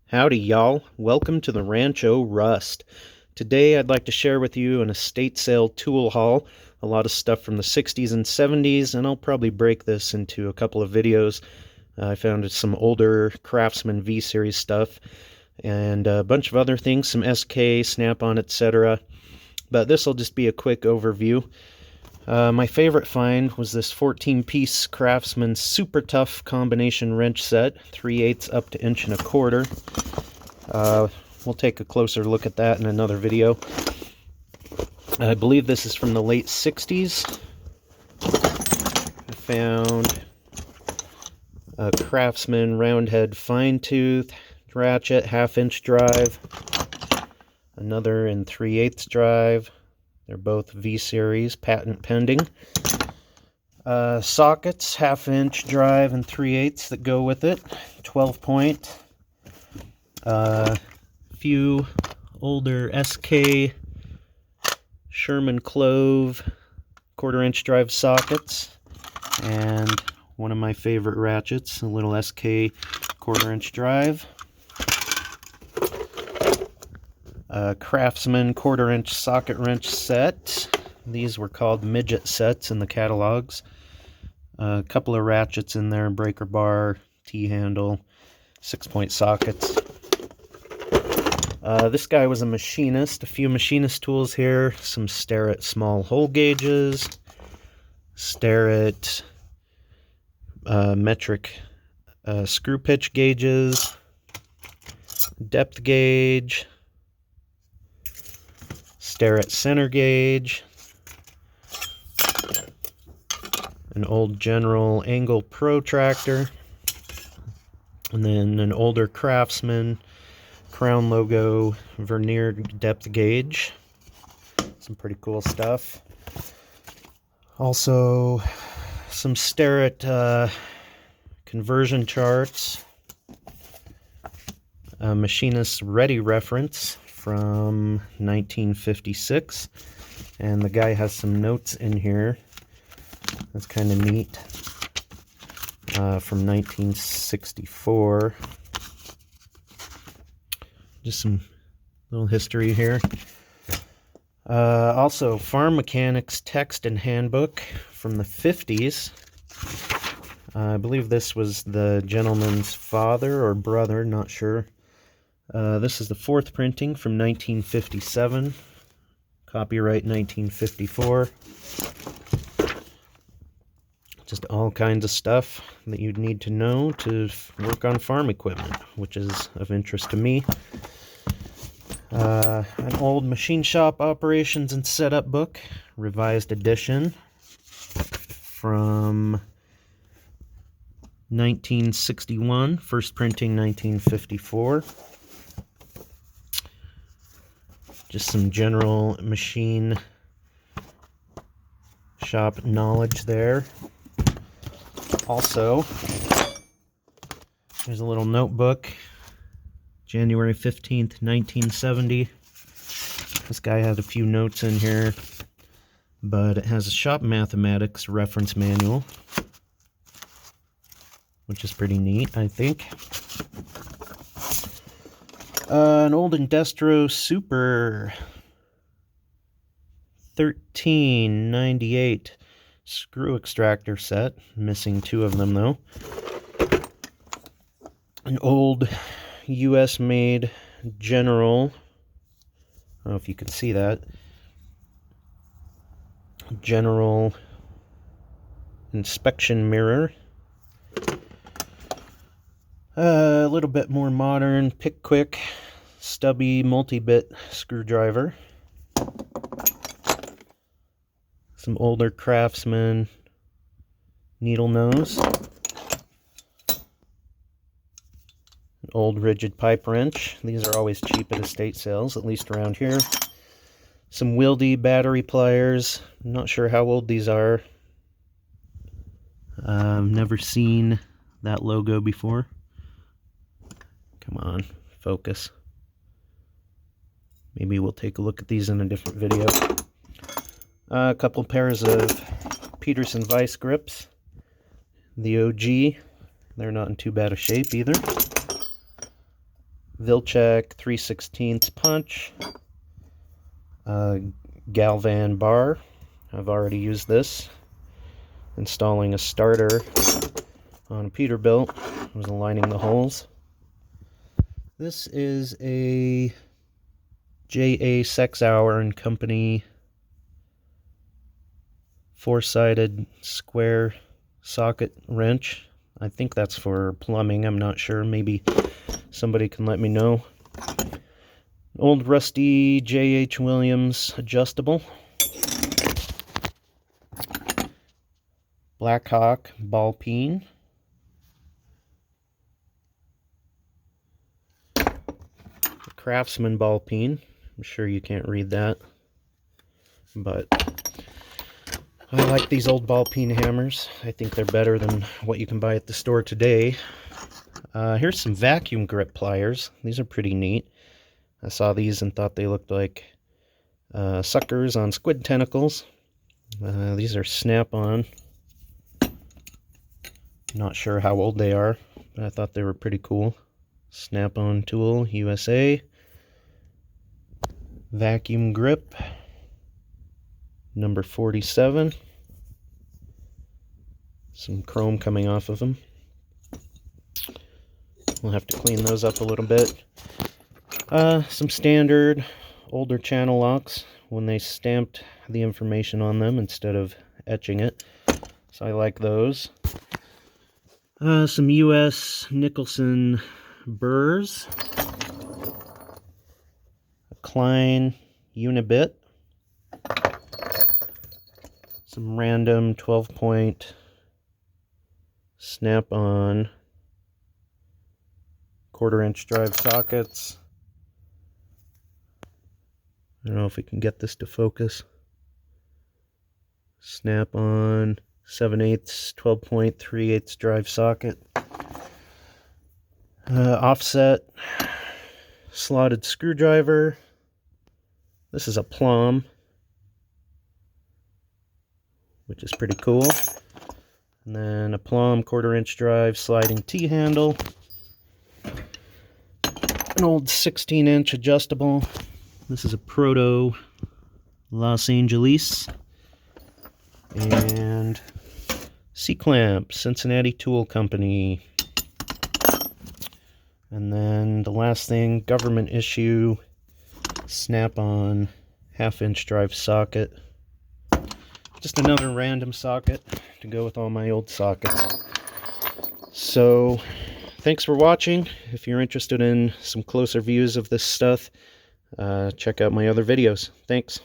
Howdy y'all, welcome to the Rancho Rust. Today I'd like to share with you an estate sale tool haul, a lot of stuff from the 60s and 70s, and I'll probably break this into a couple of videos. I found some older Craftsman V-Series stuff, and a bunch of other things, some SK, Snap-on, etc. But this will just be a quick overview. My favorite find was this 14-piece Craftsman super tough combination wrench set, 3/8 up to 1.25 inches. We'll take a closer look at that in another video. I believe this is from the late 60s. I found a Craftsman roundhead fine tooth ratchet, 1/2 inch drive, another in 3/8 drive. They're both V-Series, patent pending. Sockets, 1/2 inch drive and 3/8 that go with it, 12-point. Few older SK Sherman Clove 1/4 inch drive sockets, and one of my favorite ratchets, a little SK 1/4 inch drive. Craftsman 1/4 inch socket wrench set. These were called midget sets in the catalogs. A couple of ratchets in there, breaker bar, T-handle, 6-point sockets. This guy was a machinist. A few machinist tools here. Some Starrett small hole gauges. Starrett metric screw pitch gauges. Depth gauge. Starrett center gauge, an old General Angle protractor, and then an older Craftsman Crown logo verniered depth gauge. Some pretty cool stuff. Also, some Starrett conversion charts, a machinist's ready reference from 1956, and the guy has some notes in here. That's kind of neat. From 1964. Just some little history here. Also, Farm Mechanics Text and Handbook from the 50s. I believe this was the gentleman's father or brother, not sure. This is the 4th printing from 1957, copyright 1954. Just all kinds of stuff that you'd need to know to work on farm equipment, which is of interest to me. An old machine shop operations and setup book, revised edition from 1961, first printing 1954. Just some general machine shop knowledge there. Also, there's a little notebook, January 15th, 1970. This guy had a few notes in here, but it has a shop mathematics reference manual, which is pretty neat, I think. An old Industro Super 1398 screw extractor set, missing 2 of them though. An old US made General, I don't know if you can see that, General inspection mirror. A little bit more modern, pick quick, stubby multi-bit screwdriver. Some older Craftsman needle nose. An old rigid pipe wrench. These are always cheap at estate sales, at least around here. Some Wieldy battery pliers. I'm not sure how old these are. I've never seen that logo before. Come on, focus. Maybe we'll take a look at these in a different video. A couple pairs of Peterson vice grips. The OG. They're not in too bad a shape either. Vilcek 3/16 punch, Galvan bar. I've already used this. Installing a starter on a Peterbilt. I was aligning the holes. This is a J.A. Sexauer and Company 4-sided square socket wrench. I think that's for plumbing. I'm not sure. Maybe somebody can let me know. Old rusty J.H. Williams adjustable. Blackhawk ball peen. Craftsman ball peen. I'm sure you can't read that, but I like these old ball peen hammers. I think they're better than what you can buy at the store today. Here's some vacuum grip pliers. These are pretty neat. I saw these and thought they looked like suckers on squid tentacles. These are snap-on. Not sure how old they are, but I thought they were pretty cool. Snap-on tool, USA. Vacuum grip, number 47. Some chrome coming off of them. We'll have to clean those up a little bit. Some standard older channel locks when they stamped the information on them instead of etching it. So I like those. Some US Nicholson burrs. A Klein Unibit. Some random 12-point snap-on 1/4-inch drive sockets. I don't know if we can get this to focus. Snap-on 7/8 12-point 3/8 drive socket. Offset slotted screwdriver. This is a plumb, which is pretty cool. And then a plumb 1/4-inch drive sliding T-handle. An old 16-inch adjustable. This is a Proto Los Angeles. And C-clamp, Cincinnati Tool Company. And then the last thing, government issue, snap-on 1/2-inch drive socket. Just another random socket to go with all my old sockets. So, thanks for watching. If you're interested in some closer views of this stuff, check out my other videos. Thanks.